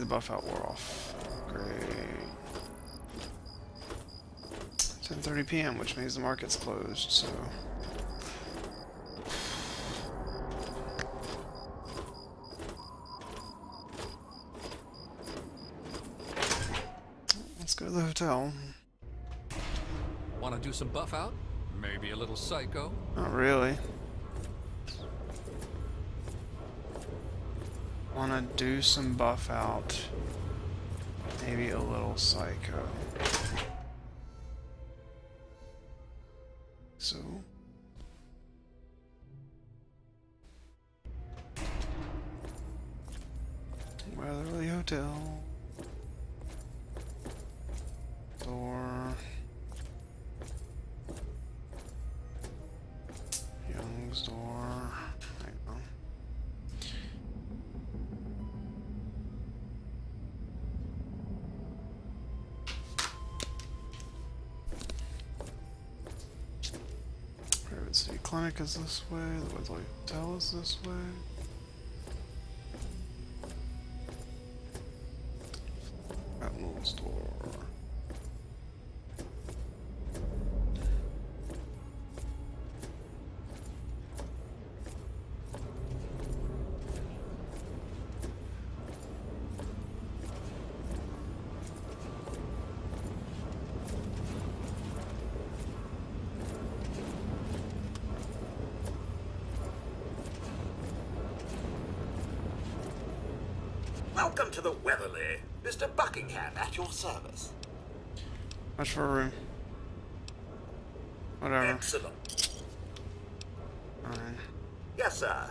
the buff out wore off. Great. 10:30 p.m., which means the market's closed, so... Let's go to the hotel. Want to do some buff out? Maybe a little psycho? Not really. Wanna do some buff out. Maybe a little psycho. So. Weatherly Hotel. Door. Young's door. There you go. Private City Clinic is this way. The Weatherly Hotel is this way. Atlan's door. Welcome to the Weatherly. Mr. Buckingham at your service. Much for a room. Whatever. Excellent. Fine. Yes, sir.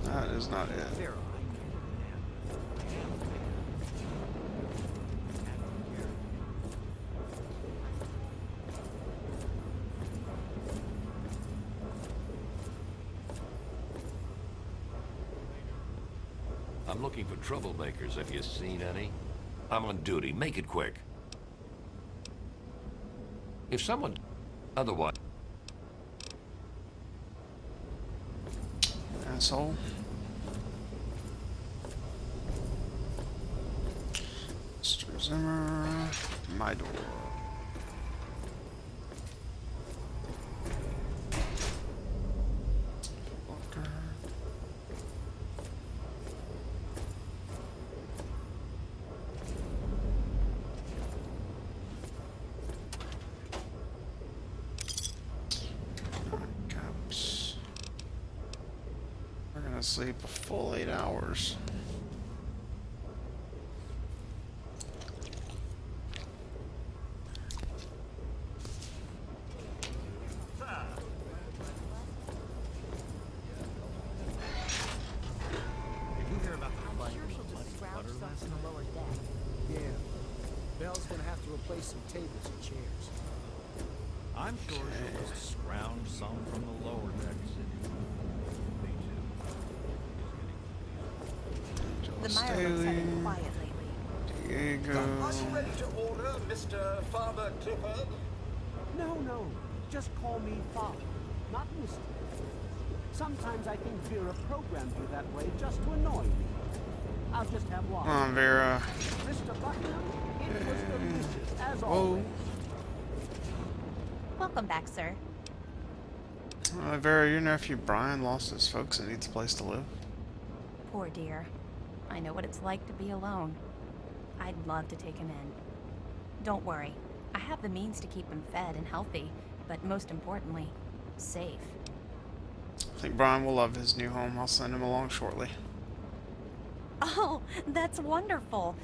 That is not it. I'm looking for troublemakers. Have you seen any? I'm on duty. Make it quick. If someone... Otherwise... Asshole. Mr. Zimmer. My door. Walker. Caps. We're gonna sleep a full 8 hours. Yeah. Belle's gonna have to replace some tables and chairs. I'm sure she'll just scrounge some from the lower decks. The Meyer looks having quiet lately. Diego. Are you ready to order, Mr. Father Clifford? No. Just call me Father, not Mr. Sometimes I think Vera programmed you that way just to annoy me. I'll just have one. Come on, Vera. Mr. Buckingham, it was delicious, as Whoa. always. Welcome back, sir. Vera, your nephew Brian lost his folks and needs a place to live. Poor dear. I know what it's like to be alone. I'd love to take him in. Don't worry. I have the means to keep him fed and healthy, but most importantly, safe. I think Brian will love his new home. I'll send him along shortly. Oh, that's wonderful.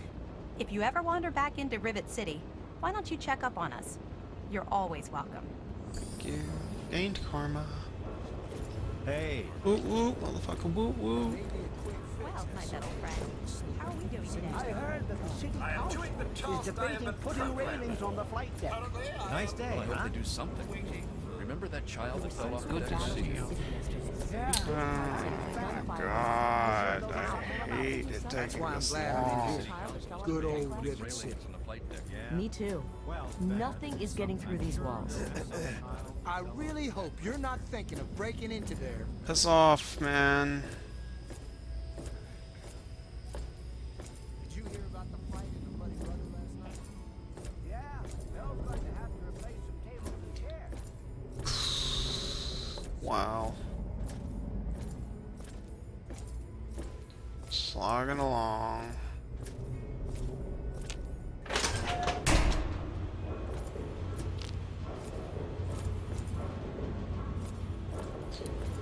If you ever wander back into Rivet City, why don't you check up on us? You're always welcome. Thank you. Gained karma. Hey, Woo woo, motherfucker, woo woo. Well, my little friend, how are we doing today? I heard that the city I am council doing the is task I am debating the putting program. railings on the flight deck. Apparently, I nice day, Well, I hope huh? they do something. Remember that child that fell off the Good deck? to see you. Oh my god, I hate it taking why I'm this glad I'm long. here. Good old Rivet Railings City. on the flight deck. Yeah, Me too. Well, Nothing is getting through these walls. I really hope you're not thinking of breaking into there. Piss off, man. Did you hear about the fight in the Muddy Rudder last night? Yeah, Bell's going to have to replace some tables and chairs. Wow. Slogging along.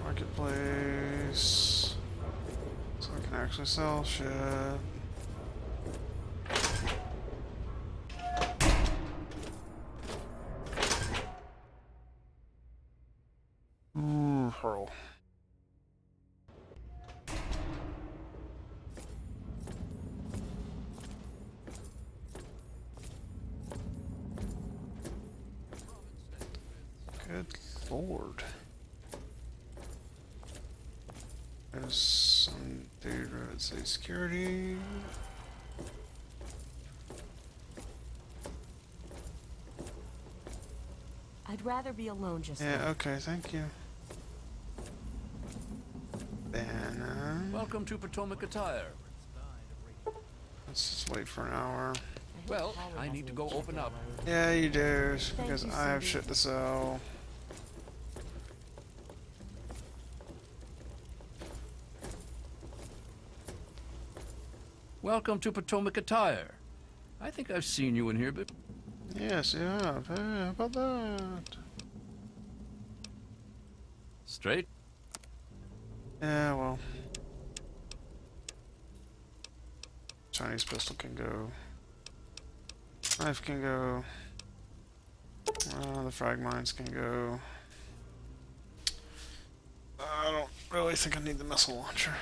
Marketplace. So I can actually sell shit. Ooh, hurl. Good lord. There's some dude that say security. I'd rather be alone just Yeah, now. okay, thank you. Banner. Welcome to Potomac Attire. Let's just wait for an hour. Well, I need to go open up. Yeah, you do, because you, I have Cindy. shit to sell. Welcome to Potomac Attire. I think I've seen you in here, but Yes, you have. Hey, how about that? straight. Yeah, well. Chinese pistol can go. Knife can go. The frag mines can go. I don't really think I need the missile launcher.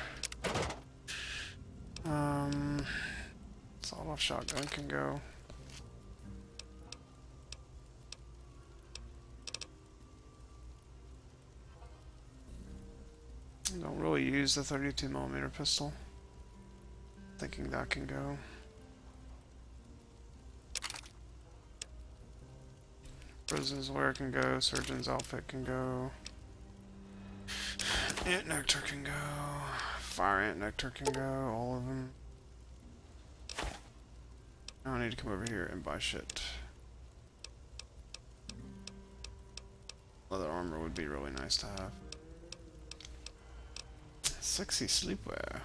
Sawed-off shotgun can go. Don't really use the 32mm pistol. Thinking that can go. Prison's wear can go. Surgeon's outfit can go. Ant nectar can go. Fire ant nectar can go. All of them. Now I need to come over here and buy shit. Leather armor would be really nice to have. Sexy sleepwear.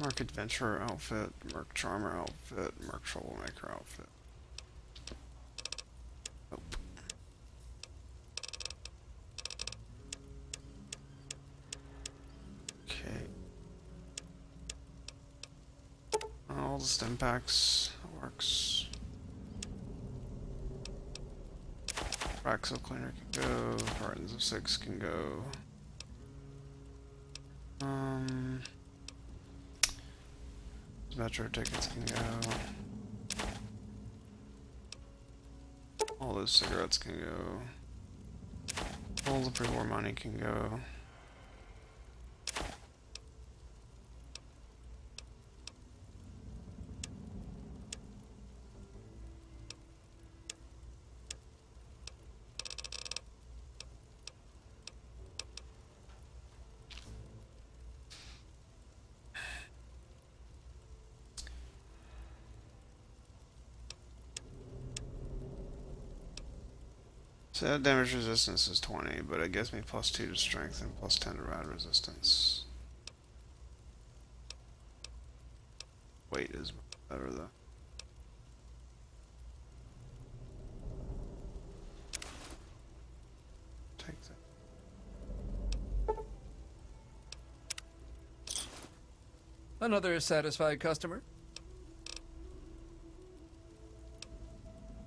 Merc Adventurer outfit, Merc Charmer outfit, Merc Troublemaker outfit. Nope. Okay. All the stim packs works. Raxo Cleaner can go, Cartons of 6 can go. Metro tickets can go. All those cigarettes can go. All the pre-war money can go. So that damage resistance is 20, but it gives me +2 to strength and +10 to rad resistance. Weight is better though. Take that. Another satisfied customer.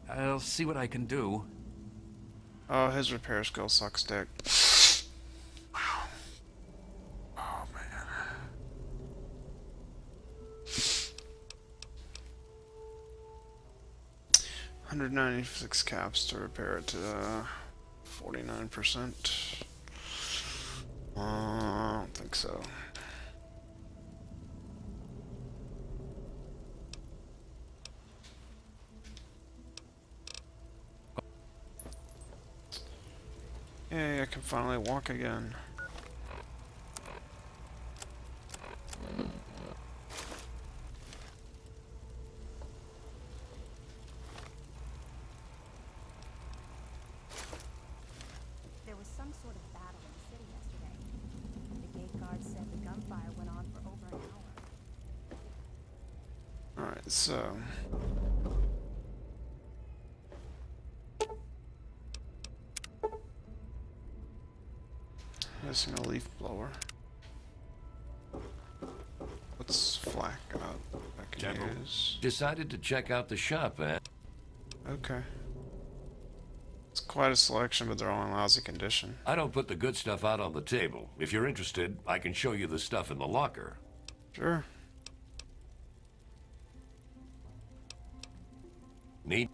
I'll see what I can do. Oh, his repair skill sucks dick. Wow. Oh man. 196 caps to repair it to 49%. I don't think so. Hey, I can finally walk again. There was some sort of battle in the city yesterday. The gate guard said the gunfire went on for over an hour. Alright, so... missing a leaf blower. What's flak got? I can General, use. decided to check out the shop, eh? Okay. It's quite a selection, but they're all in lousy condition. I don't put the good stuff out on the table. If you're interested, I can show you the stuff in the locker. Sure. Need?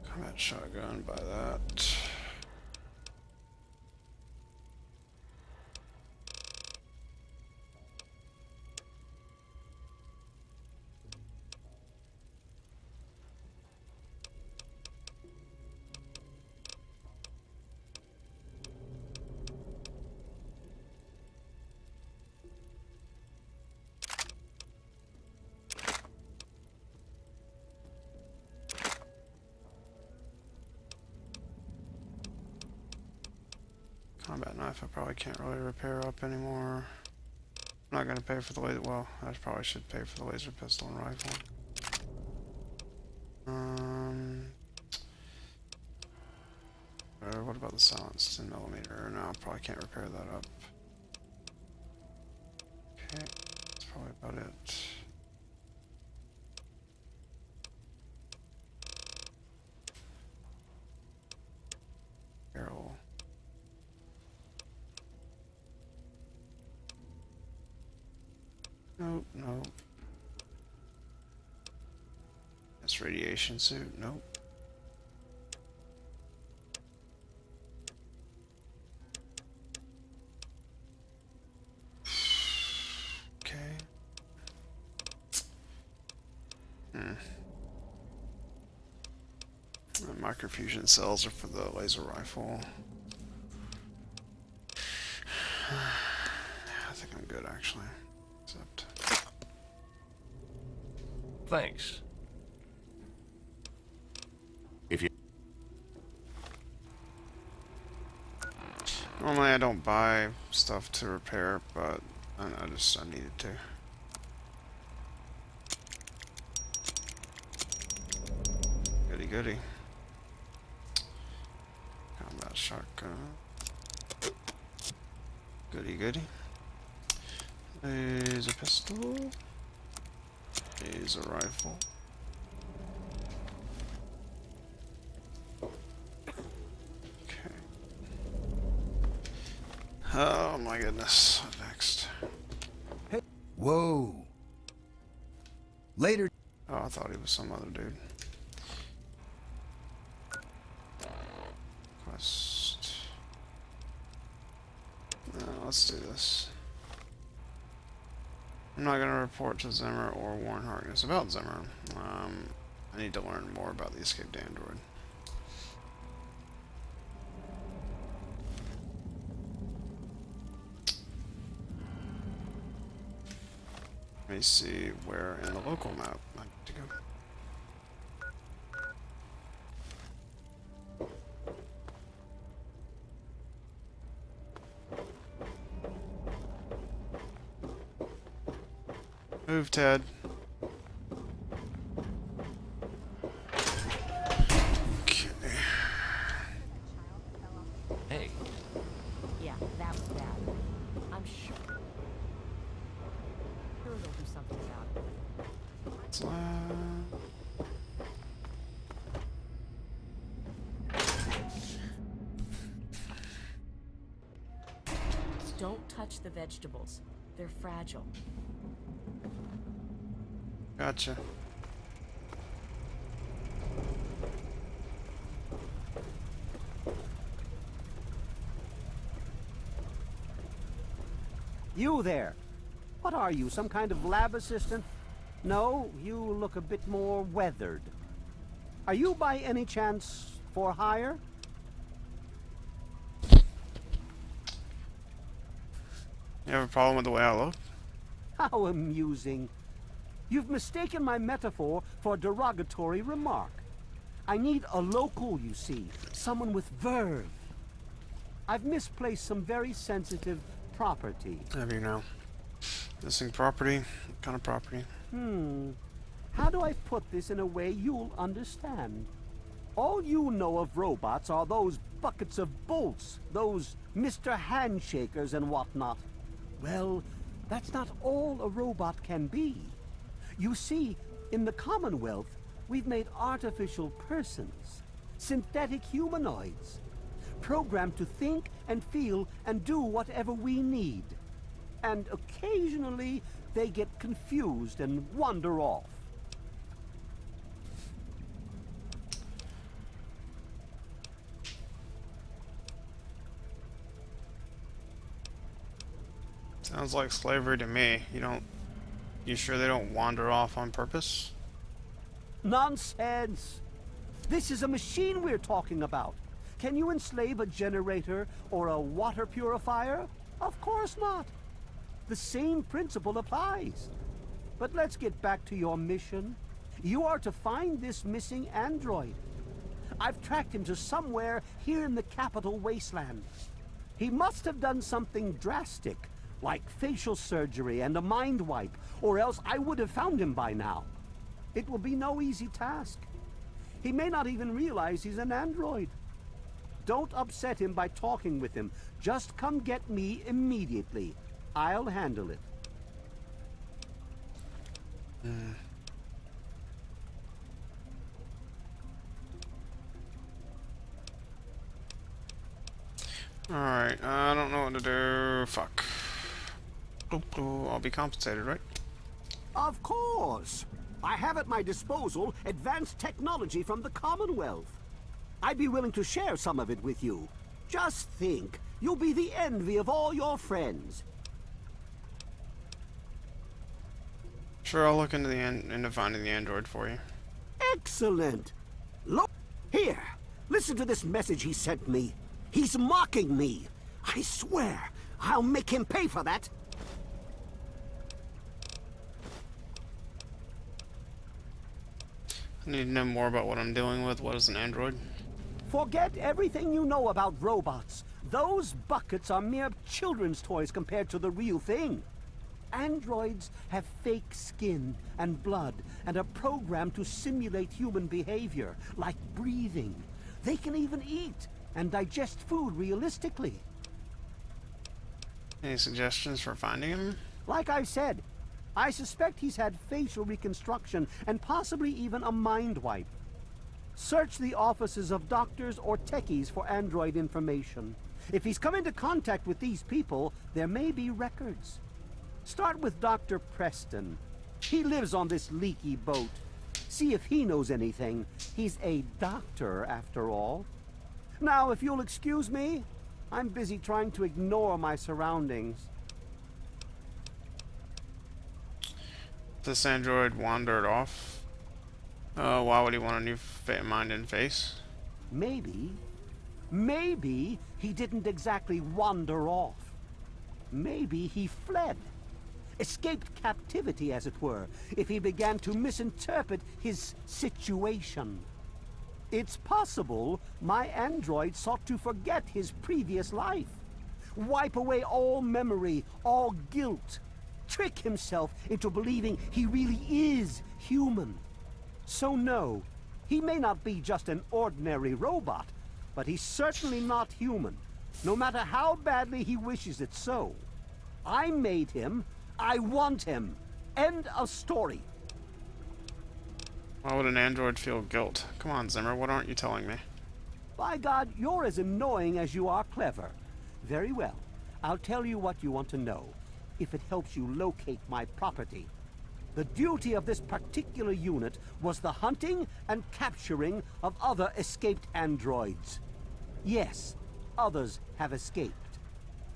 Combat shotgun, buy that. Combat knife I probably can't really repair up anymore. I'm not gonna pay for the laser. Well, I probably should pay for the laser pistol and rifle. What about the silenced 10mm? No, I probably can't repair that up. Okay, that's probably about it. Barrel. Nope, nope. That's radiation suit, nope. Okay. The microfusion cells are for the laser rifle. I think I'm good actually. Except Thanks. If you... normally I don't buy stuff to repair, but I needed to. Goody goody. Combat shotgun. Goody goody. There's a pistol. There's a rifle. Okay. Oh my goodness. What next? Whoa. Later. Oh, I thought he was some other dude. Quest. No, let's do this. I'm not going to report to Zimmer or Warren Harkness about Zimmer. I need to learn more about the escaped android. Let me see where in the local map I need to go. Move, Ted. Okay. Hey, Yeah, that was bad. I'm sure they'll do something about it. Don't touch the vegetables. They're fragile. Gotcha. You there. What are you, some kind of lab assistant? No, you look a bit more weathered. Are you by any chance for hire? You have a problem with the way I look? How amusing. You've mistaken my metaphor for a derogatory remark. I need a local, you see. Someone with verve. I've misplaced some very sensitive property. Have you now? Missing property? What kind of property? How do I put this in a way you'll understand? All you know of robots are those buckets of bolts, those Mr. Handshakers and whatnot. Well, that's not all a robot can be. You see, in the Commonwealth, we've made artificial persons, synthetic humanoids, programmed to think and feel and do whatever we need. And occasionally, they get confused and wander off. Sounds like slavery to me. You sure they don't wander off on purpose? Nonsense! This is a machine we're talking about. Can you enslave a generator or a water purifier? Of course not. The same principle applies. But let's get back to your mission. You are to find this missing android. I've tracked him to somewhere here in the capital wasteland. He must have done something drastic, like facial surgery and a mind wipe, or else I would have found him by now. It will be no easy task. He may not even realize he's an android. Don't upset him by talking with him. Just come get me immediately. I'll handle it. Alright, I don't know what to do. Fuck. I'll be compensated, right? Of course. I have at my disposal advanced technology from the Commonwealth. I'd be willing to share some of it with you. Just think, you'll be the envy of all your friends. Sure, I'll look into finding the android for you. Excellent. Look, here. Listen to this message he sent me. He's mocking me. I swear, I'll make him pay for that. I need to know more about what I'm dealing with. What is an android? Forget everything you know about robots. Those buckets are mere children's toys compared to the real thing. Androids have fake skin and blood and are programmed to simulate human behavior, like breathing. They can even eat and digest food realistically. Any suggestions for finding him? Like I said, I suspect he's had facial reconstruction and possibly even a mind wipe. Search the offices of doctors or techies for android information. If he's come into contact with these people, there may be records. Start with Dr. Preston. He lives on this leaky boat. See if he knows anything. He's a doctor, after all. Now, if you'll excuse me, I'm busy trying to ignore my surroundings. This android wandered off. Why would he want a new mind and face? Maybe he didn't exactly wander off. Maybe he fled. Escaped captivity, as it were, if he began to misinterpret his situation. It's possible my android sought to forget his previous life, wipe away all memory, all guilt, trick himself into believing he really is human. So no, he may not be just an ordinary robot, but he's certainly not human, no matter how badly he wishes it so. I made him. I want him. End of story. Why would an android feel guilt? Come on, Zimmer, what aren't you telling me? By God, you're as annoying as you are clever. Very well. I'll tell you what you want to know, if it helps you locate my property. The duty of this particular unit was the hunting and capturing of other escaped androids. Yes, others have escaped.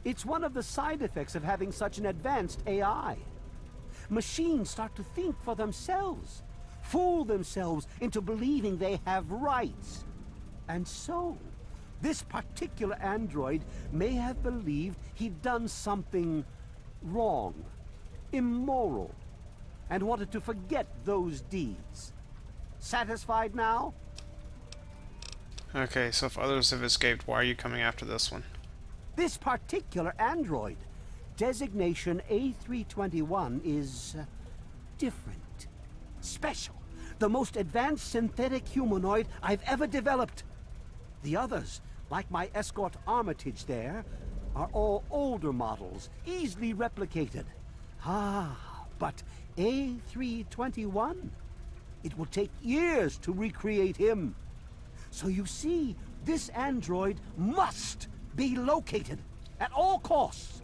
It's one of the side effects of having such an advanced AI. machines start to think for themselves, fool themselves into believing they have rights. And so, this particular android may have believed he'd done something wrong, immoral, and wanted to forget those deeds. Satisfied now? Okay, so if others have escaped, why are you coming after this one? This particular android, designation A321, is different, special, the most advanced synthetic humanoid I've ever developed. The others, like my escort Armitage there, are all older models, easily replicated. But A321? It will take years to recreate him. So you see, this android must be located at all costs.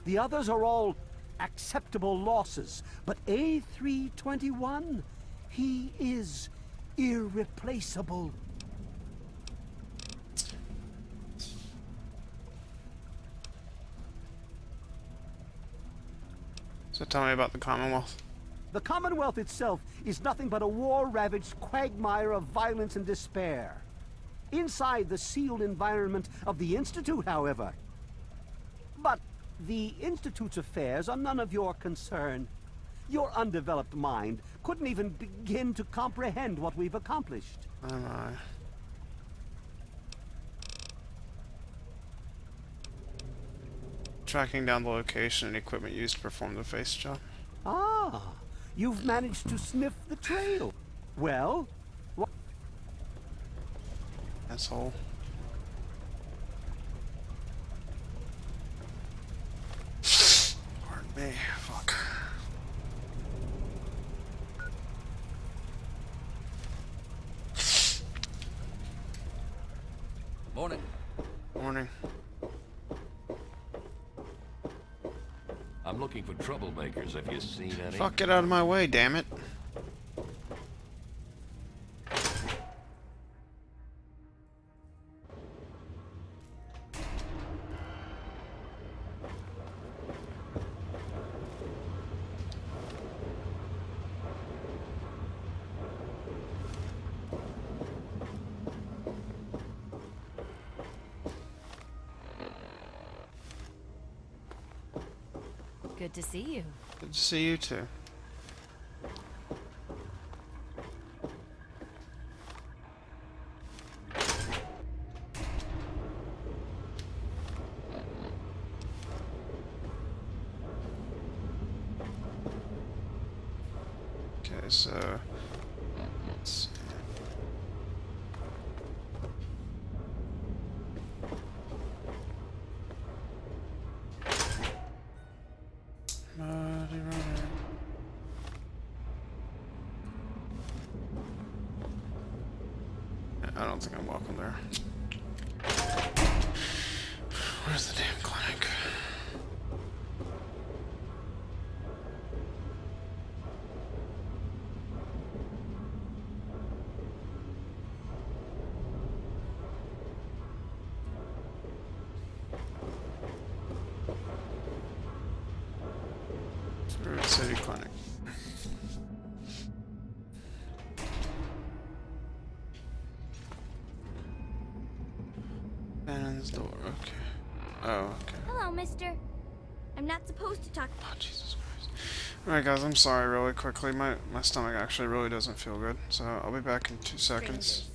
The others are all acceptable losses, but A321, he is irreplaceable. So tell me about the Commonwealth. The Commonwealth itself is nothing but a war-ravaged quagmire of violence and despair. Inside the sealed environment of the Institute, however. But the Institute's affairs are none of your concern. Your undeveloped mind couldn't even begin to comprehend what we've accomplished. Oh my. Tracking down the location and equipment used to perform the face job. Ah, you've managed to sniff the trail. Well, Asshole. Pardon me. Fuck. Morning. Morning. I'm looking for troublemakers. Have you seen any? Fuck, get out of my way, damn it. Good to see you. Good to see you too. Okay, so let's see. Muddy Runner. I don't think I'm welcome there. Where's the damn clinic? Road City Clinic. Bannon's door, okay. Oh, okay. Hello, mister. I'm not supposed to talk. Oh, Jesus Christ. Alright guys, I'm sorry really quickly. My stomach actually really doesn't feel good. So I'll be back in 2 seconds.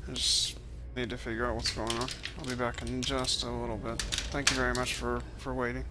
I just need to figure out what's going on. I'll be back in just a little bit. Thank you very much for waiting.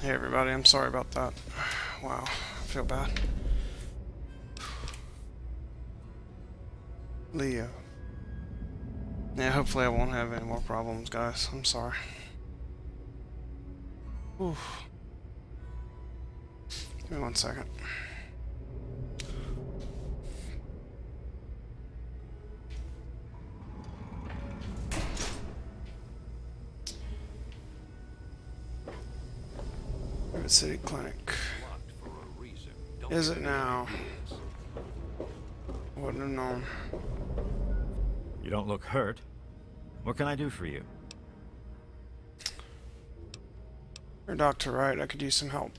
Hey everybody, I'm sorry about that. Wow, I feel bad. Leo. Yeah, hopefully I won't have any more problems, guys. I'm sorry. Oof. Give me 1 second. Rivet City Clinic. Locked for a reason. Don't Is get it any now? ideas. Wouldn't have known. You don't look hurt. What can I do for you? You're Dr. Wright, I could use some help.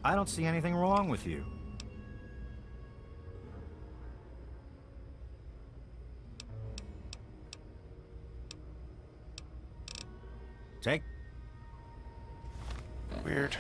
I don't see anything wrong with you. Take. Weird.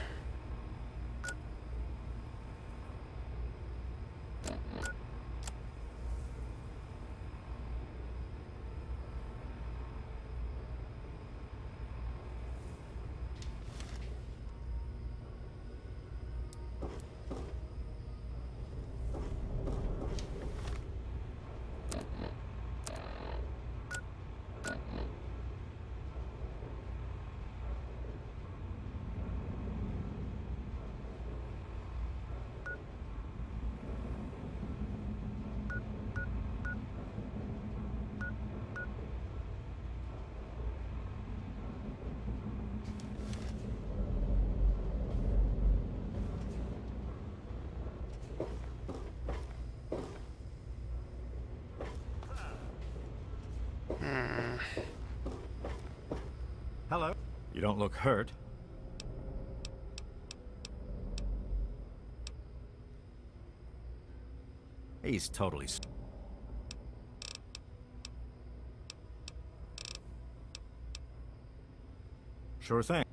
Hello. You don't look hurt. He's totally... Sure thing.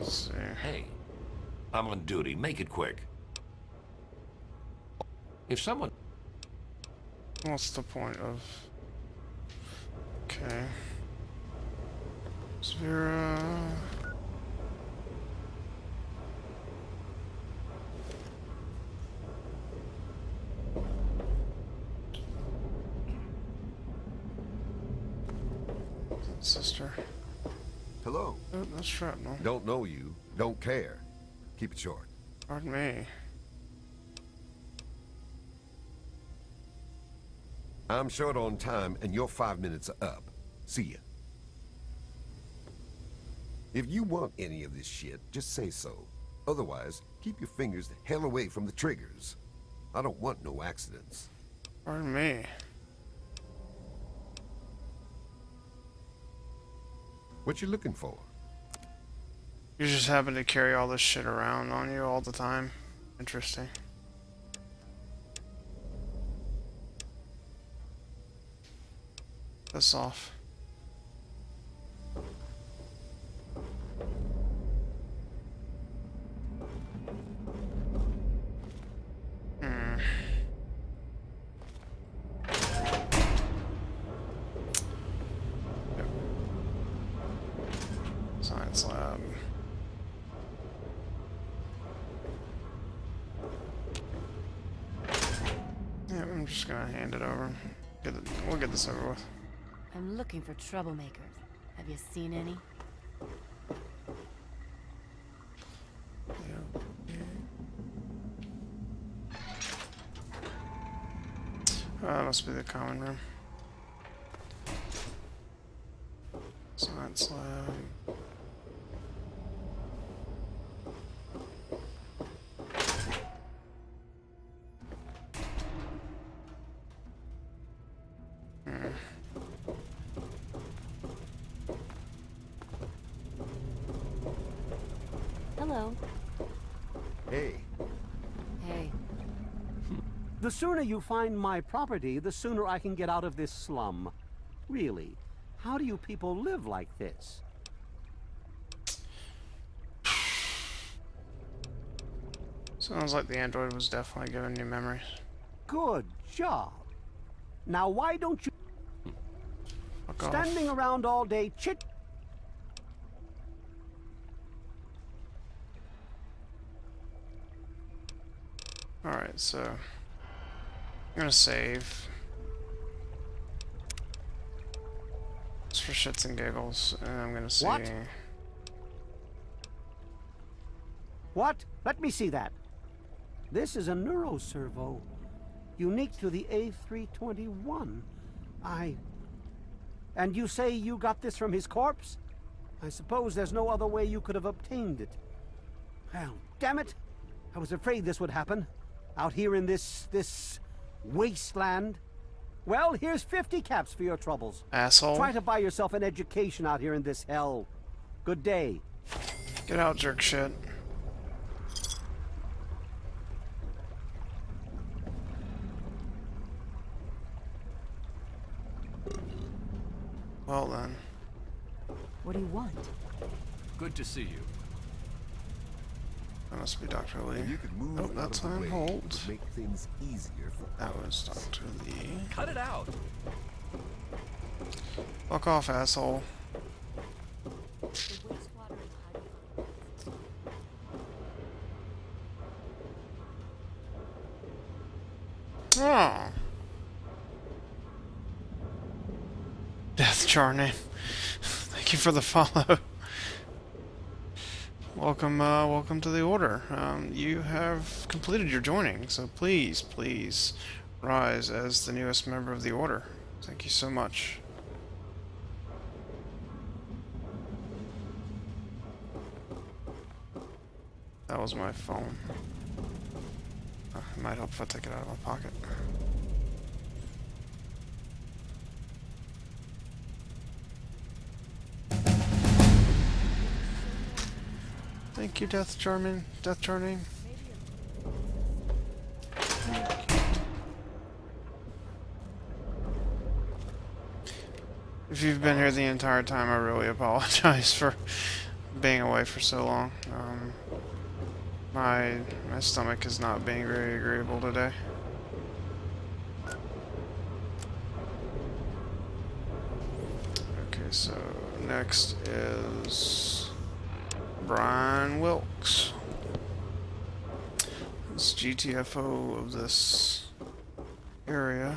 Let's see. Hey, I'm on duty. Make it quick. If someone... What's the point of... Okay. Spira... Sister. Hello. Oh, that's shrapnel. Don't know you. Don't care. Keep it short. Pardon me. I'm short on time, and your 5 minutes are up. See ya. If you want any of this shit, just say so. Otherwise, keep your fingers the hell away from the triggers. I don't want no accidents. Pardon me. What you looking for? You just happen to carry all this shit around on you all the time. Interesting. This off. Science lab. Yeah, I'm just gonna hand it over. We'll get this over with. I'm looking for troublemakers. Have you seen any? That must be the common room. Science lab. Hello. Hey. Hey. The sooner you find my property, the sooner I can get out of this slum. Really. How do you people live like this? Sounds like the android was definitely giving you memories. Good job. Now why don't you... Fuck off. Standing around all day chit... Alright, so I'm gonna save. Just for shits and giggles, and I'm gonna see. What? Let me see that. This is a neuroservo. Unique to the A321. And you say you got this from his corpse? I suppose there's no other way you could have obtained it. Well, damn it. I was afraid this would happen. Out here in this wasteland. Well, here's 50 caps for your troubles. Asshole. Try to buy yourself an education out here in this hell. Good day. Get out, jerk shit. Well then. What do you want? Good to see you. That must be Dr. Lee. If you could move Oh, out that's of the on way, it hold. would make things easier for That was Dr. Lee. Cut it out. Fuck off, asshole. The wastewater is hiding. Oh. Death Jar name. Thank you for the follow. Welcome, welcome to the order. You have completed your joining, so please, please rise as the newest member of the order. Thank you so much. That was my phone. It might help if I take it out of my pocket. Thank you, Death Charming. Death Charming. If you've been here the entire time, I really apologize for being away for so long. My stomach is not being very agreeable today. Okay, so next is Brian Wilkes. This GTFO of this area.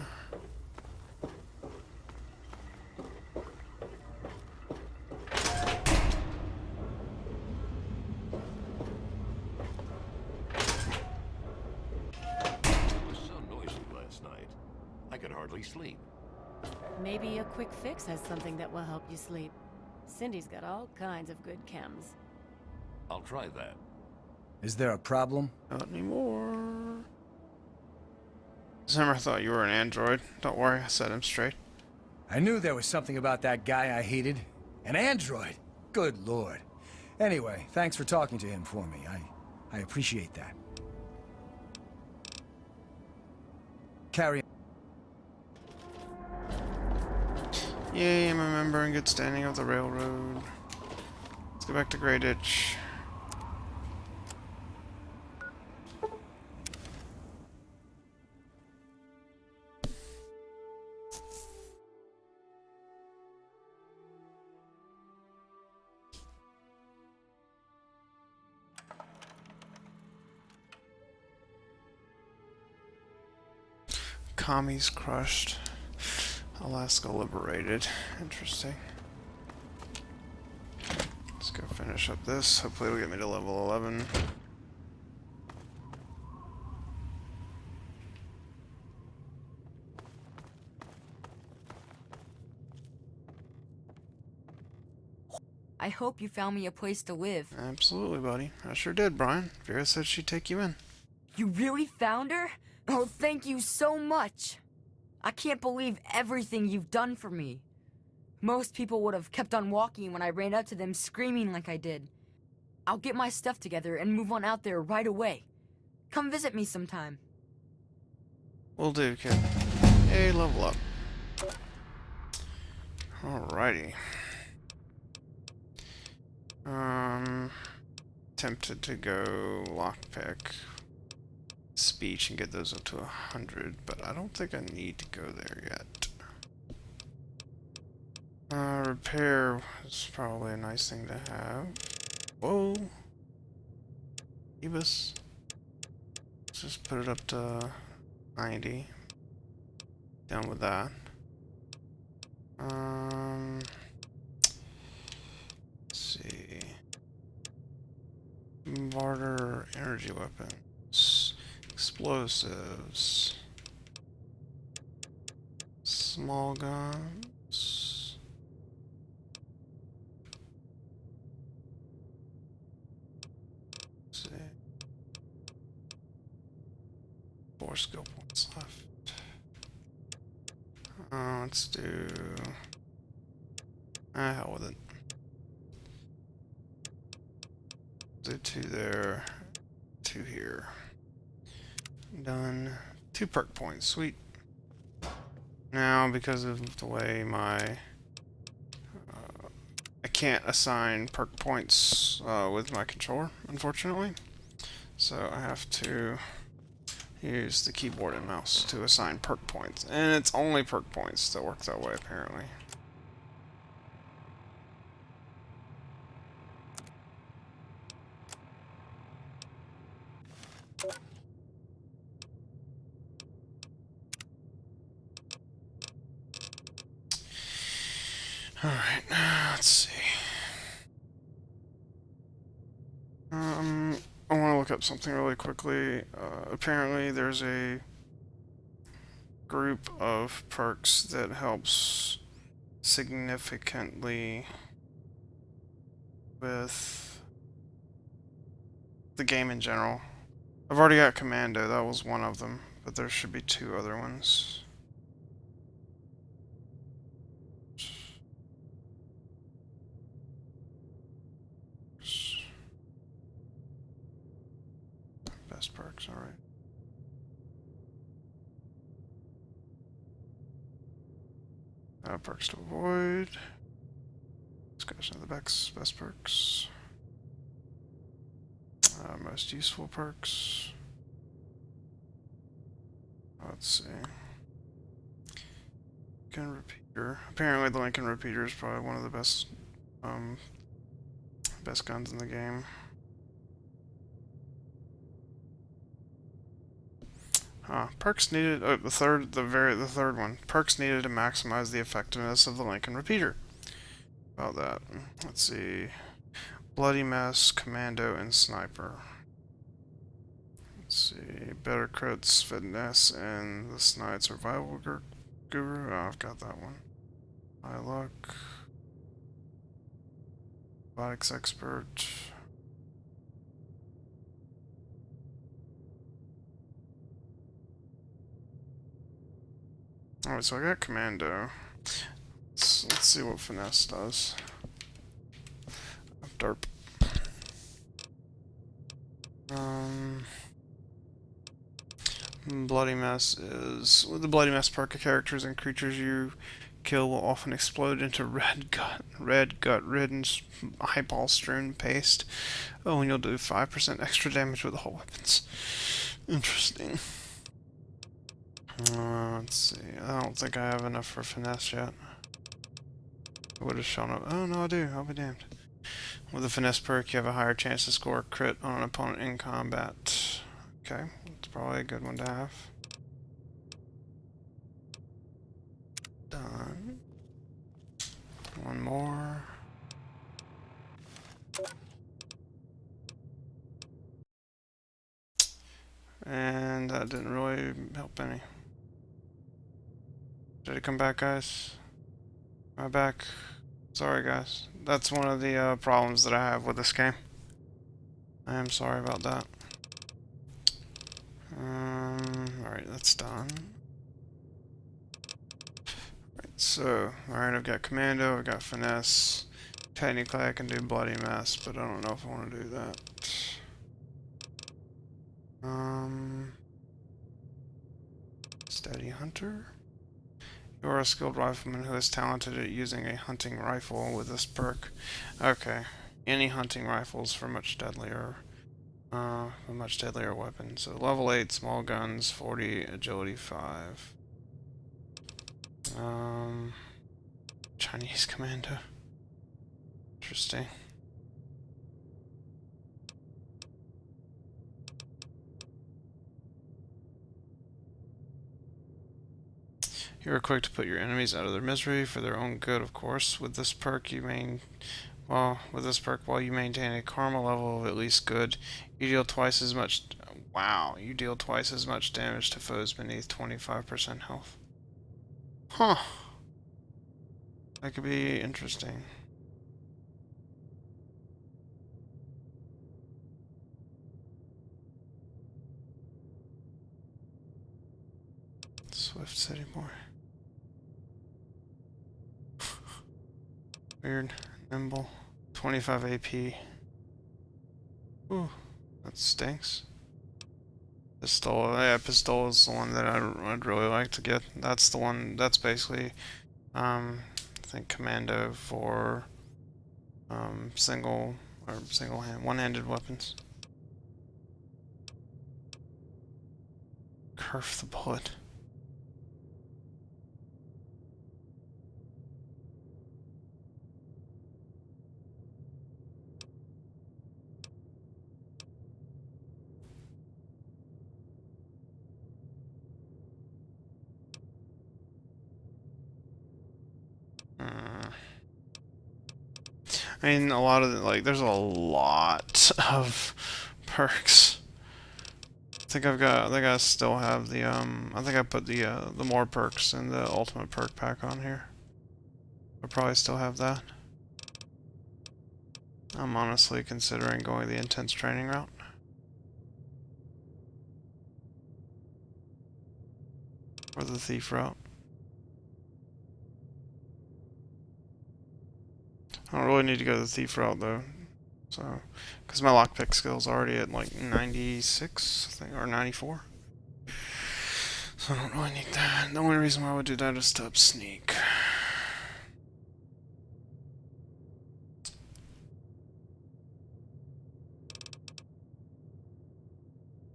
Sleep. Maybe a quick fix has something that will help you sleep. Cindy's got all kinds of good chems. I'll try that. Is there a problem? Not anymore. Zimmer thought you were an android. Don't worry, I set him straight. I knew there was something about that guy I hated. An android? Good lord. Anyway, thanks for talking to him for me. I appreciate that. Carry on. Yay, I'm a member in good standing of the railroad. Let's go back to Grey Ditch. Commies crushed. Alaska liberated. Interesting. Let's go finish up this. Hopefully it'll get me to level 11. I hope you found me a place to live. Absolutely, buddy. I sure did, Brian. Vera said she'd take you in. You really found her? Oh, thank you so much. I can't believe everything you've done for me. Most people would have kept on walking when I ran up to them screaming like I did. I'll get my stuff together and move on out there right away. Come visit me sometime. Will do, kid. Hey, level up. Alrighty. Tempted to go lockpick, speech, and get those up to 100, but I don't think I need to go there yet. Repair is probably a nice thing to have. Whoa! Ebus. Let's just put it up to 90. Done with that. Let's see. Barter energy weapons. Explosives. Small guns. Let's see. 4 skill points left. Let's do... hell with it. Do 2 there, 2 here. Done. 2 perk points, sweet. Now, because of the way my... I can't assign perk points with my controller, unfortunately. So I have to use the keyboard and mouse to assign perk points. And it's only perk points that work that way, apparently. Alright, let's see. I want to look up something really quickly. Apparently there's a group of perks that helps significantly with the game in general. I've already got Commando, that was one of them, but there should be 2 other ones. Best perks, alright. Perks to avoid. Discussion of the best perks. Most useful perks. Let's see. Lincoln Repeater. Apparently the Lincoln Repeater is probably one of the best best guns in the game. Perks needed. Oh, the third one. Perks needed to maximize the effectiveness of the Lincoln Repeater. About that. Let's see. Bloody Mess, Commando, and Sniper. Let's see. Better crits, fitness, and the Snide Survival Guru. Oh, I've got that one. High luck. Robotics expert. Alright, so I got Commando. Let's see what Finesse does. Derp. Bloody Mess is... With the Bloody Mess perk, characters and creatures you kill will often explode into red gut-ridden eyeball-strewn paste. Oh, and you'll do 5% extra damage with all weapons. Interesting. Let's see. I don't think I have enough for Finesse yet. It would have shown up. Oh, no, I do. I'll be damned. With the Finesse perk, you have a higher chance to score a crit on an opponent in combat. Okay, that's probably a good one to have. Done. One more. And that didn't really help any. Did it come back, guys? Am I back? Sorry, guys. That's one of the problems that I have with this game. I am sorry about that. Alright, that's done. Right, so, alright, I've got Commando, I've got Finesse. Technically, I can do Bloody Mess, but I don't know if I want to do that. Steady Hunter. You are a skilled rifleman who is talented at using a hunting rifle with this perk. Okay. Any hunting rifles for much deadlier weapon. So level 8 small guns, 40 agility 5. Chinese commando. Interesting. You are quick to put your enemies out of their misery for their own good, of course. With this perk, while you maintain a karma level of at least good, you deal twice as much. Wow, you deal twice as much damage to foes beneath 25% health. Huh. That could be interesting. Swift City more. Weird. Nimble. 25 AP. Ooh, that stinks. Pistol. Yeah, pistol is the one that I'd really like to get. That's the one. That's basically, I think commando for one-handed weapons. Curve the bullet. I mean, a lot of there's a lot of perks. I think I still have the I think I put the more perks in the ultimate perk pack on here. I'll probably still have that. I'm honestly considering going the intense training route. Or the thief route. I don't really need to go the thief route though. So, because my lockpick skill's already at like 96, I think, or 94. So I don't really need that. The only reason why I would do that is to up sneak.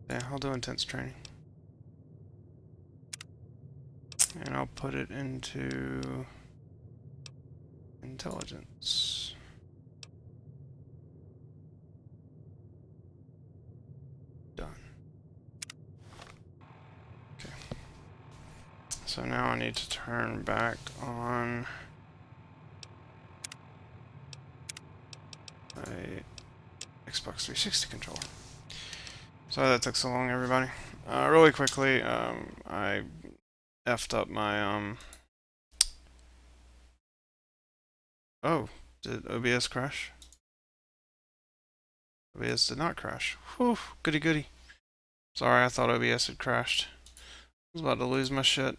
Yeah, I'll do intense training. And I'll put it into intelligence. Done. Okay. So now I need to turn back on my Xbox 360 controller. Sorry that took so long, everybody. Really quickly, I effed up my Oh, did OBS crash? OBS did not crash. Whew, goody goody. Sorry, I thought OBS had crashed. I was about to lose my shit.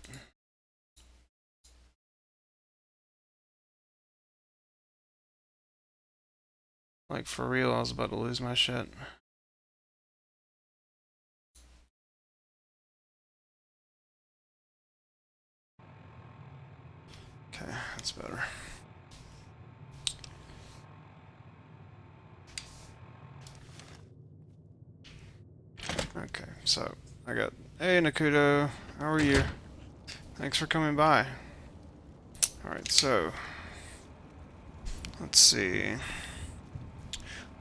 Like, for real, I was about to lose my shit. Okay, that's better. Okay, so I got, hey Nakudo, how are you? Thanks for coming by. Alright, so let's see.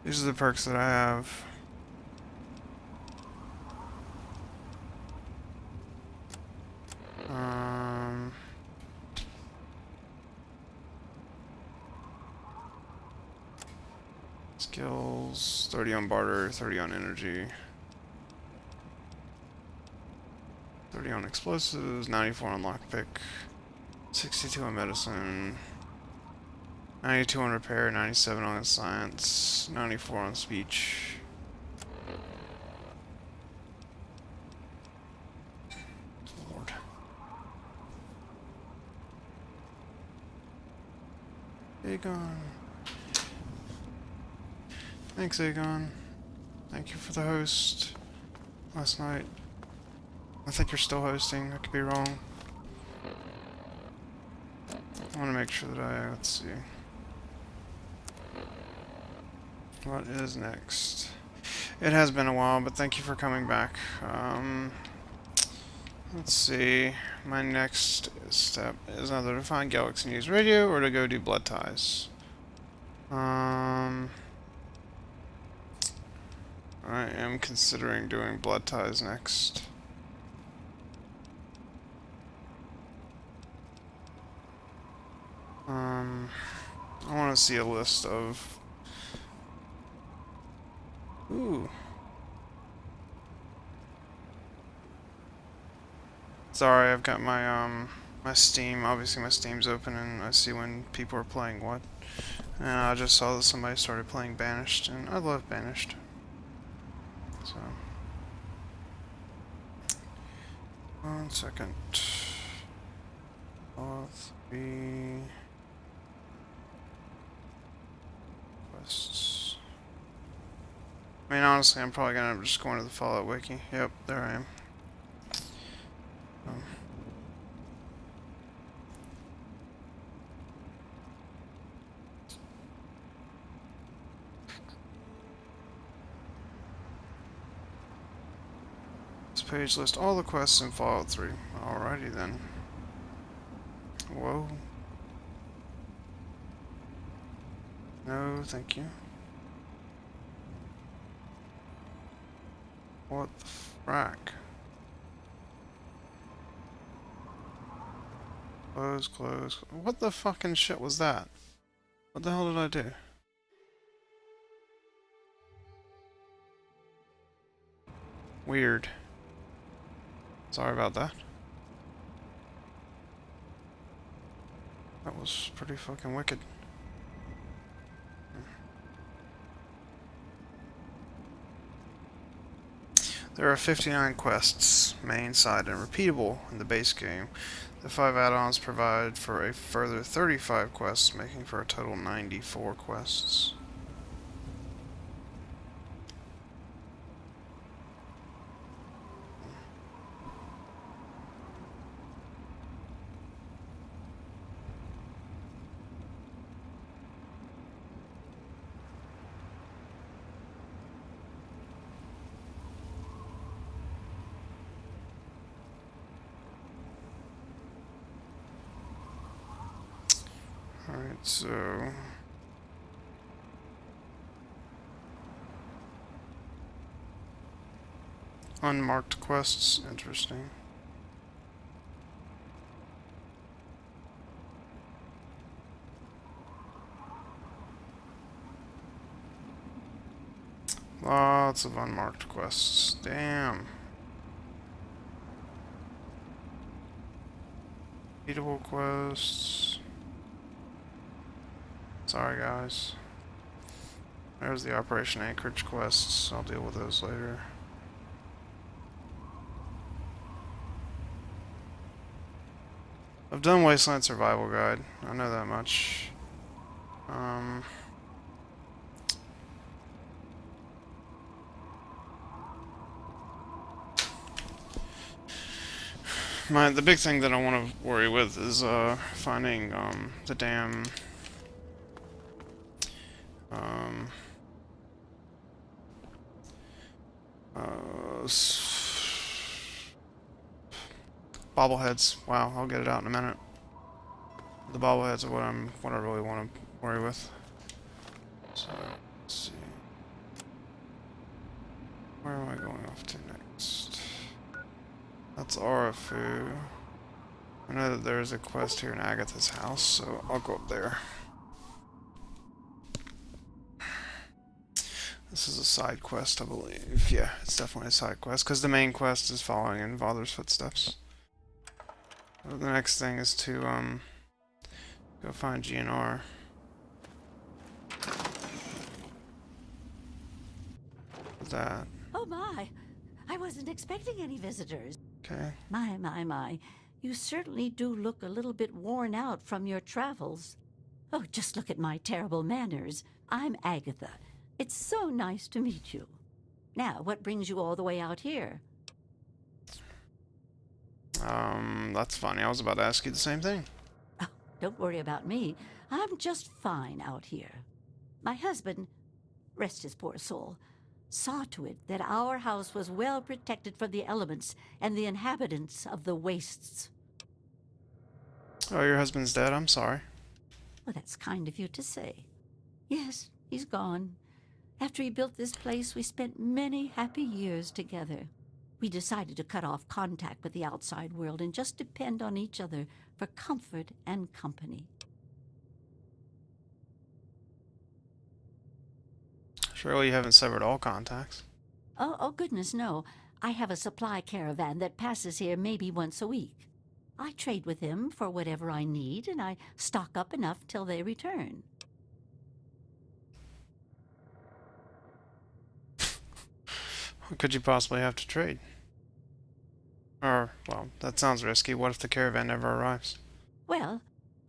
These are the perks that I have. Skills, 30 on barter, 30 on energy. 30 on explosives, 94 on lockpick, 62 on medicine, 92 on repair, 97 on science, 94 on speech. Lord. Aegon. Thanks, Aegon. Thank you for the host last night. I think you're still hosting. I could be wrong. I want to make sure that let's see. What is next? It has been a while, but thank you for coming back. Let's see. My next step is either to find Galaxy News Radio or to go do blood ties. I am considering doing blood ties next. I want to see a list of... Ooh. Sorry, I've got my my Steam. Obviously, my Steam's open, and I see when people are playing what. And I just saw that somebody started playing Banished, and I love Banished. So, 1 second. 3 quests. I mean, honestly, I'm probably gonna just go into the Fallout Wiki. Yep, there I am. This page lists all the quests in Fallout 3. Alrighty then. Whoa. No, thank you. What the frack? Close, close. What the fucking shit was that? What the hell did I do? Weird. Sorry about that. That was pretty fucking wicked. There are 59 quests, main, side, and repeatable in the base game. The 5 add-ons provide for a further 35 quests, making for a total 94 quests. Alright, so... unmarked quests, interesting. Lots of unmarked quests, damn. Repeatable quests. Sorry guys. There's the Operation Anchorage quests. I'll deal with those later. I've done Wasteland Survival Guide. I know that much. The big thing that I want to worry with is finding the damn bobbleheads. Wow, I'll get it out in a minute. The bobbleheads are what I really want to worry with. So let's see. Where am I going off to next? That's Arafu. I know that there's a quest here in Agatha's house, so I'll go up there. This is a side quest, I believe. Yeah, it's definitely a side quest, because the main quest is following in Father's footsteps. So the next thing is to, go find GNR. What's that? Oh my, I wasn't expecting any visitors. Okay. My. You certainly do look a little bit worn out from your travels. Oh, just look at my terrible manners. I'm Agatha. It's so nice to meet you. Now, what brings you all the way out here? That's funny. I was about to ask you the same thing. Oh, Don't worry about me. I'm just fine out here. My husband, rest his poor soul, saw to it that our house was well protected from the elements and the inhabitants of the wastes. Oh, your husband's dead? I'm sorry. Well, that's kind of you to say. Yes, he's gone. After he built this place, we spent many happy years together. We decided to cut off contact with the outside world and just depend on each other for comfort and company. Surely you haven't severed all contacts. Oh, goodness, no. I have a supply caravan that passes here maybe once a week. I trade with them for whatever I need, and I stock up enough till they return. What could you possibly have to trade? Or, well, that sounds risky. What if the caravan never arrives? Well,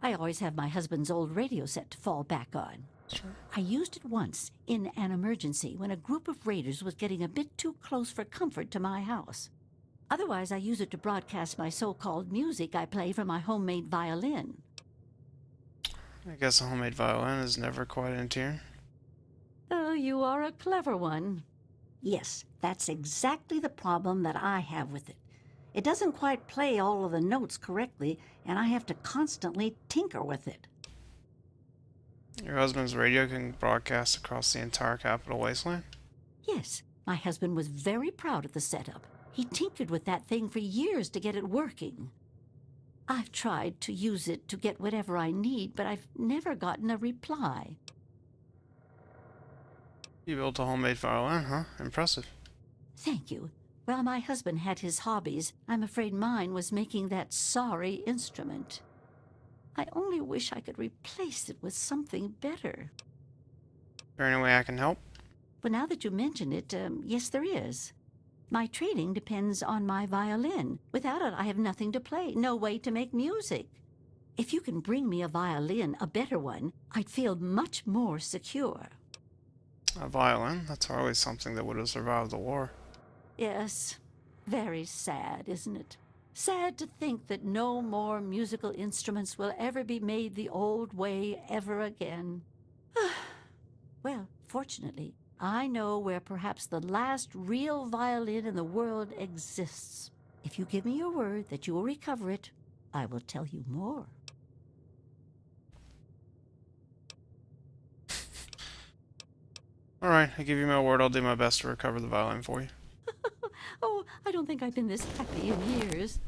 I always have my husband's old radio set to fall back on. Sure. I used it once in an emergency when a group of raiders was getting a bit too close for comfort to my house. Otherwise, I use it to broadcast my so-called music I play from my homemade violin. I guess a homemade violin is never quite in tune. Oh, you are a clever one. Yes, that's exactly the problem that I have with it. It doesn't quite play all of the notes correctly, and I have to constantly tinker with it. Your husband's radio can broadcast across the entire Capital Wasteland? Yes, my husband was very proud of the setup. He tinkered with that thing for years to get it working. I've tried to use it to get whatever I need, but I've never gotten a reply. You built a homemade violin, huh? Impressive. Thank you. Well, my husband had his hobbies. I'm afraid mine was making that sorry instrument. I only wish I could replace it with something better. Is there any way I can help? But now that you mention it, yes, there is. My trading depends on my violin. Without it, I have nothing to play, no way to make music. If you can bring me a violin, a better one, I'd feel much more secure. A violin? That's hardly something that would have survived the war. Yes, very sad, isn't it? Sad to think that no more musical instruments will ever be made the old way ever again. Well, fortunately, I know where perhaps the last real violin in the world exists. If you give me your word that you will recover it, I will tell you more. Alright, I give you my word. I'll do my best to recover the violin for you. Oh, I don't think I've been this happy in years.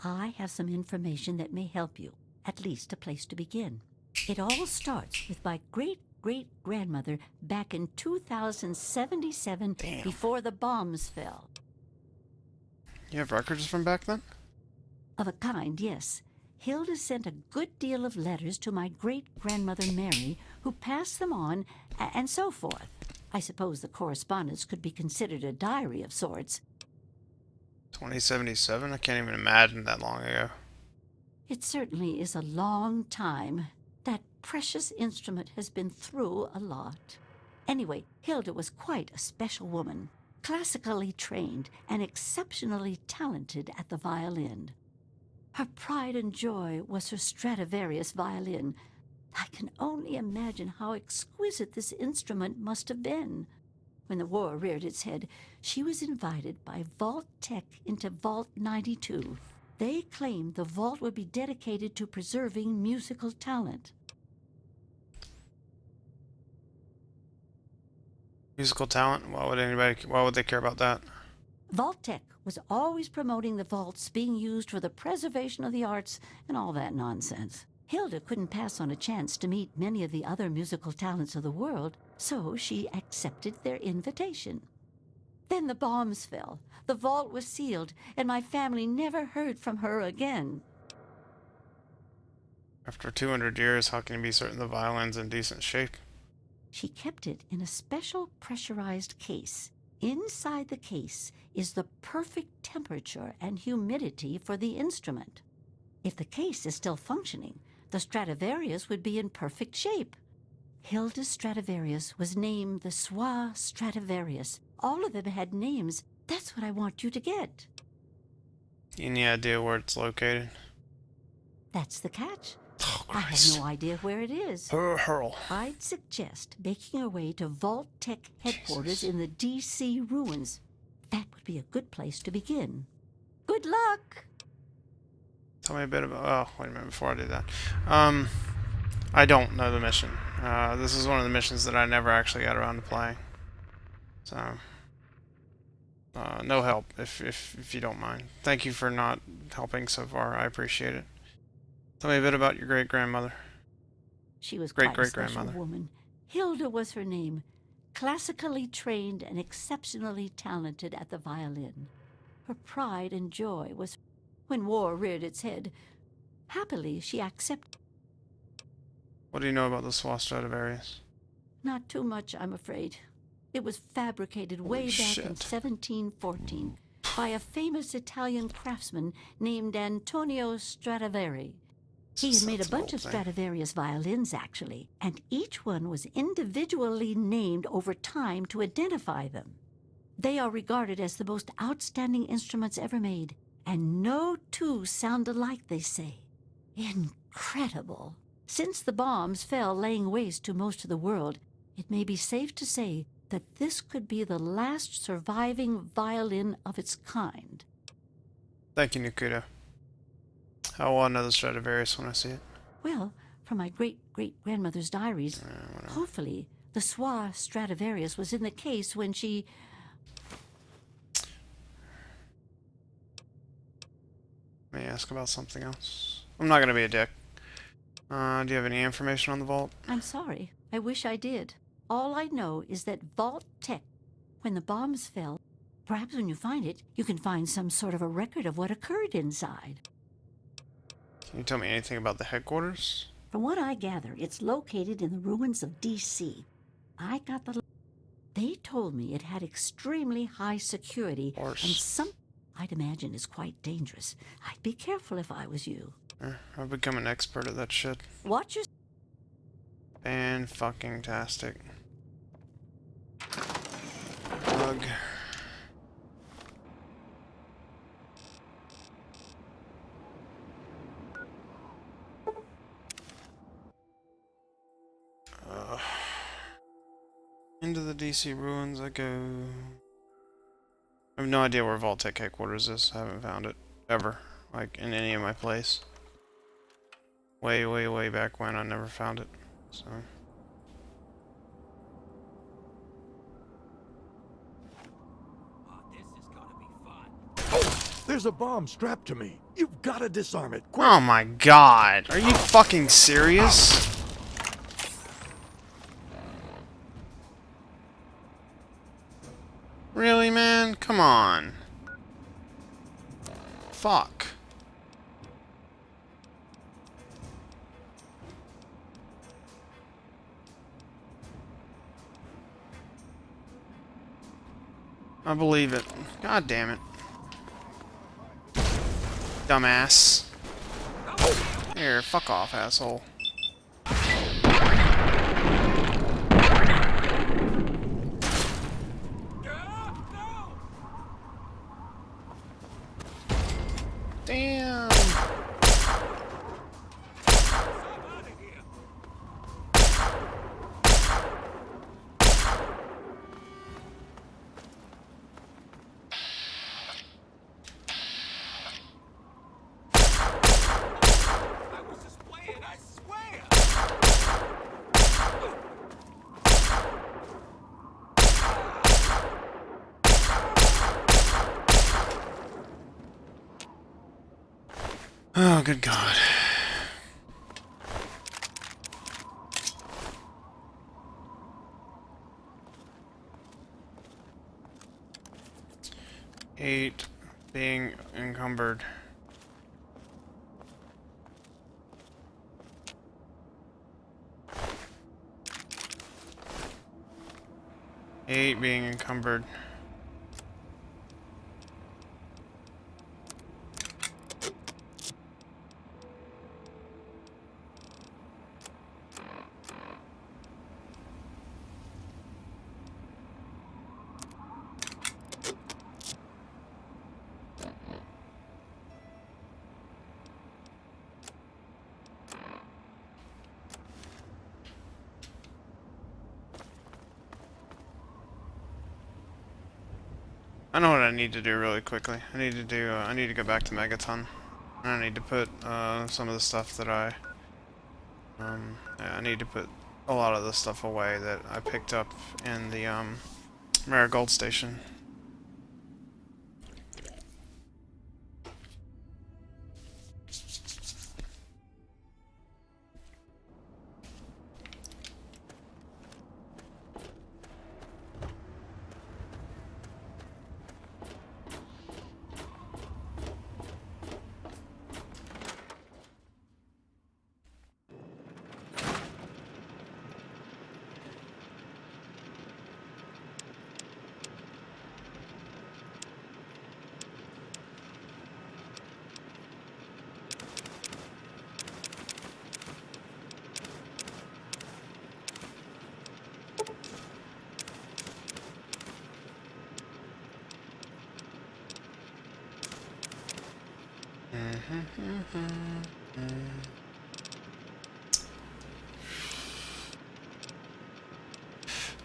I have some information that may help you, at least a place to begin. It all starts with my great-great-grandmother back in 2077. Damn. Before the bombs fell. You have records from back then? Of a kind, yes. Hilda sent a good deal of letters to my great-grandmother Mary, who passed them on, and so forth. I suppose the correspondence could be considered a diary of sorts. 2077? I can't even imagine that long ago. It certainly is a long time. That precious instrument has been through a lot. Anyway, Hilda was quite a special woman, classically trained and exceptionally talented at the violin. Her pride and joy was her Stradivarius violin. I can only imagine how exquisite this instrument must have been. When the war reared its head, she was invited by Vault Tech into Vault 92. They claimed the vault would be dedicated to preserving musical talent. Musical talent? Why would they care about that? Vault Tech was always promoting the vaults being used for the preservation of the arts and all that nonsense. Hilda couldn't pass on a chance to meet many of the other musical talents of the world, so she accepted their invitation. Then the bombs fell, the vault was sealed, and my family never heard from her again. After 200 years, how can you be certain the violin's in decent shape? She kept it in a special pressurized case. Inside the case is the perfect temperature and humidity for the instrument. If the case is still functioning, the Stradivarius would be in perfect shape. Hilda's Stradivarius was named the Swa Stradivarius. All of them had names. That's what I want you to get. Any idea where it's located? That's the catch. Oh, I have no idea where it is. Hurl. I'd suggest making our way to Vault Tech headquarters in the DC ruins. That would be a good place to begin. Good luck! Tell me a bit about... Oh, wait a minute before I do that. I don't know the mission. This is one of the missions that I never actually got around to playing. So... no help, if you don't mind. Thank you for not helping so far. I appreciate it. Tell me a bit about your great-grandmother. She was Great quite a special great-grandmother. woman. Hilda was her name. Classically trained and exceptionally talented at the violin. Her pride and joy was when war reared its head. Happily, she accepted. What do you know about the Swa Stradivarius? Not too much, I'm afraid. It was fabricated way back in 1714 by a famous Italian craftsman named Antonio Stradivari. He had made a bunch of Stradivarius violins, actually, and each one was individually named over time to identify them. They are regarded as the most outstanding instruments ever made, and no two sound alike, they say. Incredible. Since the bombs fell laying waste to most of the world, it may be safe to say that this could be the last surviving violin of its kind. Thank you, Nikuto. I will know the Stradivarius when I see it. Well, from my great-great-grandmother's diaries, hopefully the Swa Stradivarius was in the case when she... May I ask about something else? I'm not going to be a dick. Do you have any information on the vault? I'm sorry. I wish I did. All I know is that Vault Tech, when the bombs fell, perhaps when you find it, you can find some sort of a record of what occurred inside. Can you tell me anything about the headquarters? From what I gather, it's located in the ruins of DC. I got the... They told me it had extremely high security and some I'd imagine is quite dangerous. I'd be careful if I was you. I've become an expert at that shit. Watch your... Fan-fucking-tastic. Ugh. Into the DC ruins I go. I have no idea where Vault-Tec headquarters is. I haven't found it. Ever. Like, in any of my plays. Way, way, way back when I never found it. So... There's a bomb strapped to me. You've got to disarm it. Quick. Oh my god. Are you fucking serious? Really, man? Come on. Fuck. I believe it. God damn it. Dumbass. Here, fuck off, asshole. Damn. Oh, good God. Eight being encumbered. Eight being encumbered. I know what I need to do really quickly. I need to do. I need to go back to Megaton, and I need to put some of the stuff that yeah, I need to put a lot of the stuff away that I picked up in the Marigold Station.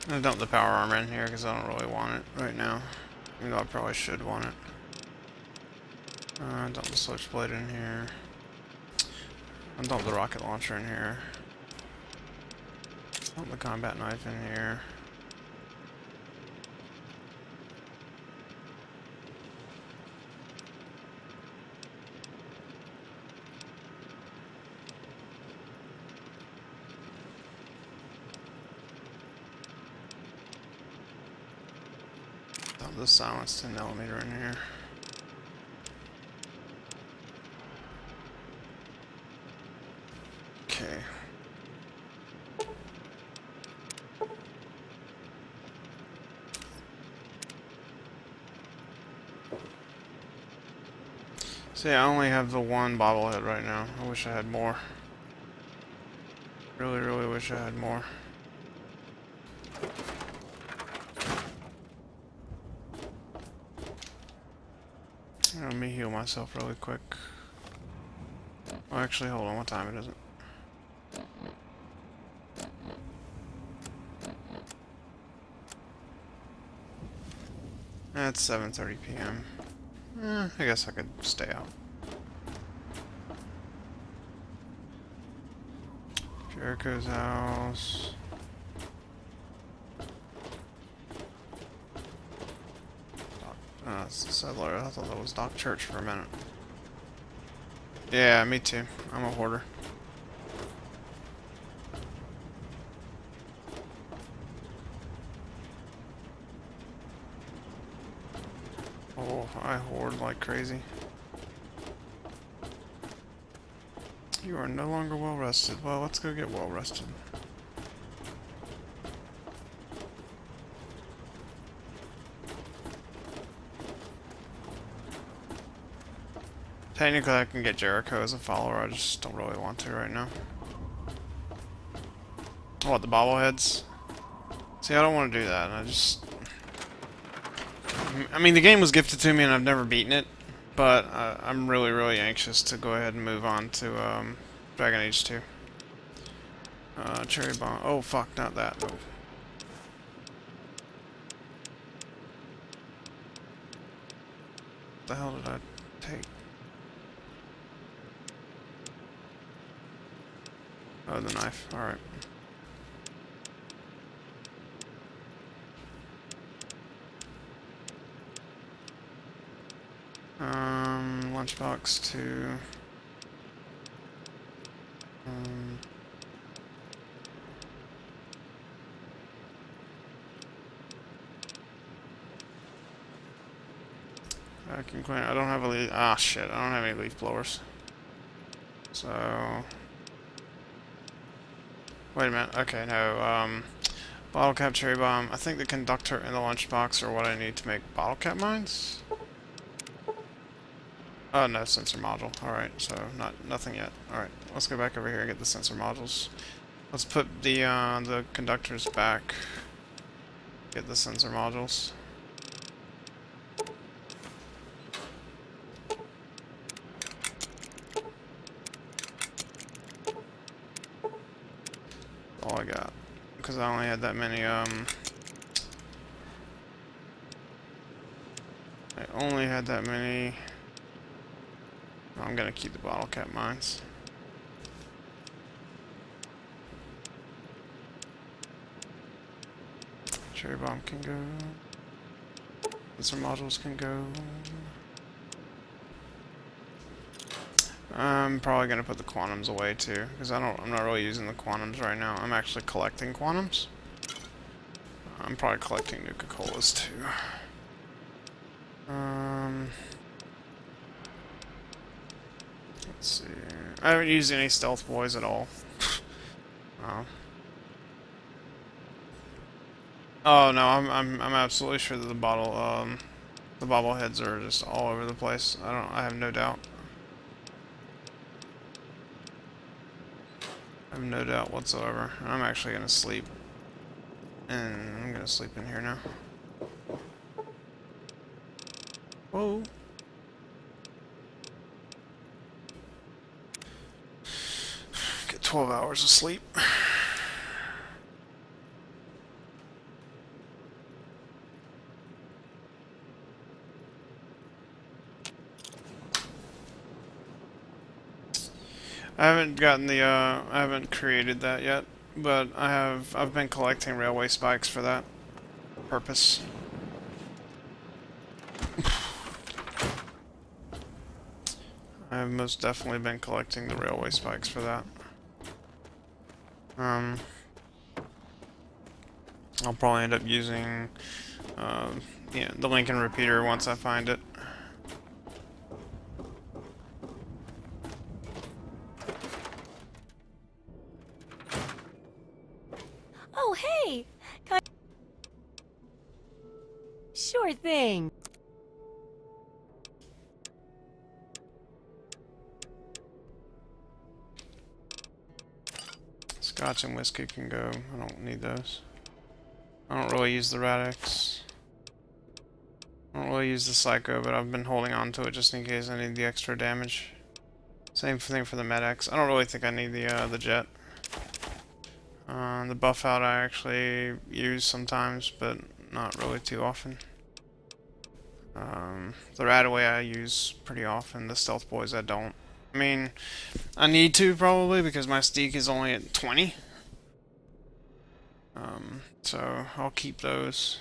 I'm gonna dump the power armor in here because I don't really want it right now. Even though I probably should want it. Dump the switchblade in here. I'll dump the rocket launcher in here. Dump the combat knife in here. Dump the silenced 10mm in here. Okay. See, I only have the one bobblehead right now. I wish I had more. Really, really wish I had more. Let me heal myself really quick. Oh, actually, hold on. What time it is it? It's 7:30 p.m. I guess I could stay out. Jericho's house. It's the settler. I thought that was Doc Church for a minute. Yeah, me too. I'm a hoarder. Oh, I hoard like crazy. You are no longer well rested. Well, let's go get well rested. Technically, I can get Jericho as a follower. I just don't really want to right now. What, the bobbleheads? See, I don't want to do that. I mean, the game was gifted to me and I've never beaten it. But I'm really, really anxious to go ahead and move on to Dragon Age 2. Cherry Bomb. Oh, fuck, not that. No. What the hell did I take? Oh, the knife. Alright. Lunchbox to... vacuum cleaner. I don't have a leaf. Ah, shit. I don't have any leaf blowers. So... Wait a minute. Okay, no. Bottle cap, cherry bomb. I think the conductor and the lunchbox are what I need to make bottle cap mines. Oh, no sensor module. Alright, so nothing yet. Alright, let's go back over here and get the sensor modules. Let's put the conductors back. Get the sensor modules. All I got. Because I only had that many, I only had that many. I'm gonna keep the bottle cap mines. Cherry bomb can go. Sensor modules can go. I'm probably gonna put the quantums away too, because I'm not really using the quantums right now. I'm actually collecting quantums. I'm probably collecting Nuka-Colas too. Let's see. I haven't used any stealth boys at all. Oh. Oh no, I'm absolutely sure that the bobbleheads are just all over the place. I have no doubt. I have no doubt whatsoever. I'm actually gonna sleep. And I'm gonna sleep in here now. Whoa. Get 12 hours of sleep. I haven't gotten the, I haven't created that yet, but I've been collecting railway spikes for that purpose. I've most definitely been collecting the railway spikes for that. I'll probably end up using, yeah, the Lincoln repeater once I find it. Oh, hey! Sure thing. Scotch and whiskey can go. I don't need those. I don't really use the Radix. I don't really use the Psycho, but I've been holding on to it just in case I need the extra damage. Same thing for the Med-X. I don't really think I need the Jet. The buff out I actually use sometimes, but not really too often. The Radaway I use pretty often. The Stealth Boys I don't. I mean, I need to probably because my Steak is only at 20. So I'll keep those.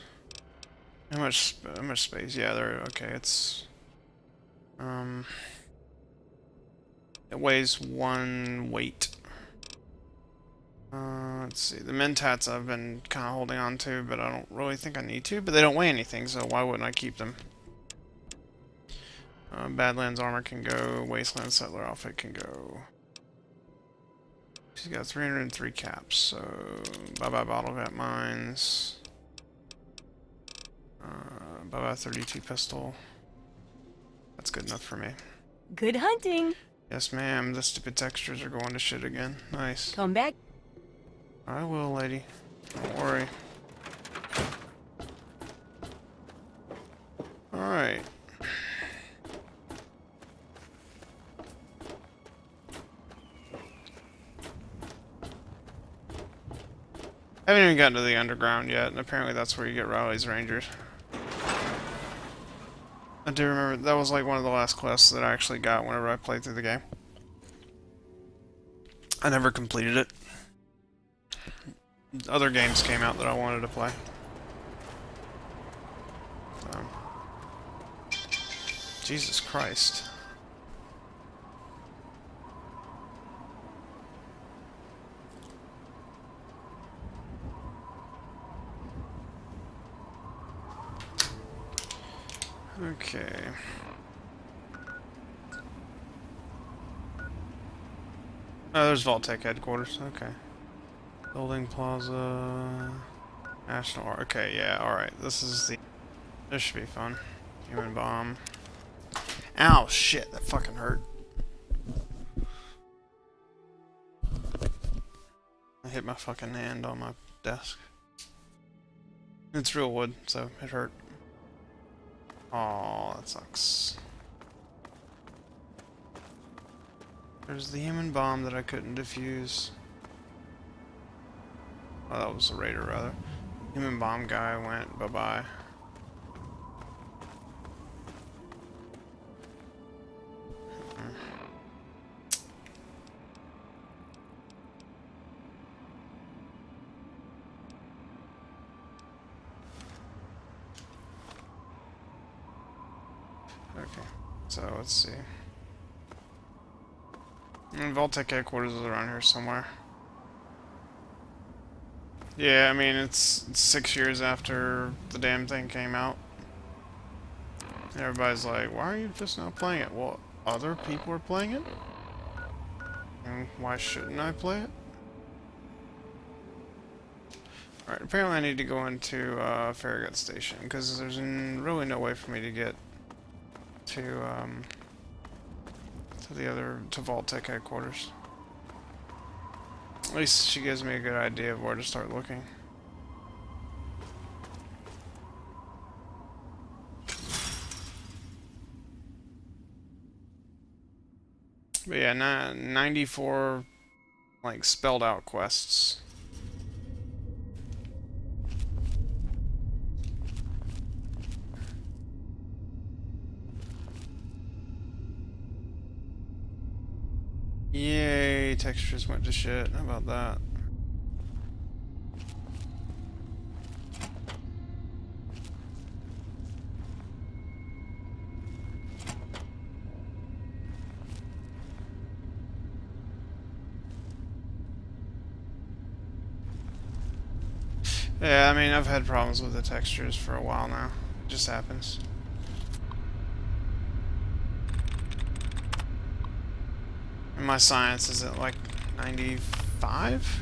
How much space? Yeah, they're okay. It's it weighs 1 weight. Let's see. The Mentats I've been kind of holding on to, but I don't really think I need to. But they don't weigh anything, so why wouldn't I keep them? Badlands Armor can go. Wasteland Settler Outfit can go. She's got 303 caps, so bye-bye Bottle Cap Mines. Bye-bye 32 Pistol. That's good enough for me. Good hunting. Yes, ma'am. The stupid textures are going to shit again. Nice. Come back. I will, lady. Don't worry. Alright. I haven't even gotten to the underground yet, and apparently that's where you get Riley's Rangers. I do remember that was like one of the last quests that I actually got whenever I played through the game. I never completed it. Other games came out that I wanted to play. So. Jesus Christ. Okay. Oh, there's Vault-Tec headquarters. Okay. Building Plaza. National Art. Okay, yeah, alright. This should be fun. Human bomb. Ow, shit, that fucking hurt. I hit my fucking hand on my desk. It's real wood, so it hurt. Oh, that sucks. There's the human bomb that I couldn't defuse. Oh, that was a raider, rather. Human bomb guy went bye-bye. Okay, so let's see. And Vault-Tec headquarters is around here somewhere. Yeah, I mean, it's 6 years after the damn thing came out. And everybody's like, why are you just not playing it? Well, other people are playing it? And why shouldn't I play it? Alright, apparently I need to go into Farragut Station, because there's really no way for me to get to Vault-Tec headquarters. At least she gives me a good idea of where to start looking. But yeah, 94 like spelled out quests. Yay, textures went to shit. How about that? Yeah, I mean, I've had problems with the textures for a while now. It just happens. And my science is at like 95?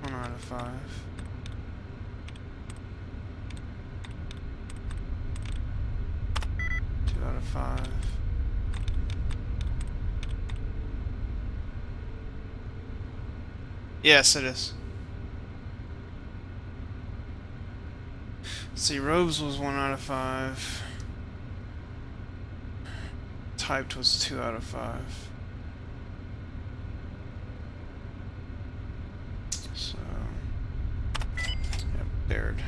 One out of 5. Out of 5. Yes, it is. Let's see, robes was 1 out of 5. Typed was 2 out of 5. So, yep, dared.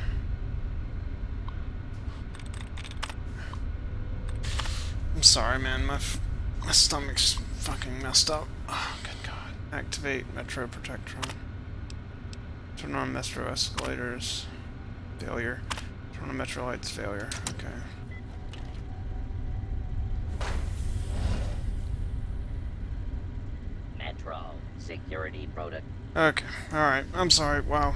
I'm sorry, man. My stomach's fucking messed up. Oh, good God. Activate Metro Protectron. Turn on Metro Escalators. Failure. Turn on Metro Lights. Failure. Okay. Metro Security Product. Okay. Alright. I'm sorry. Wow.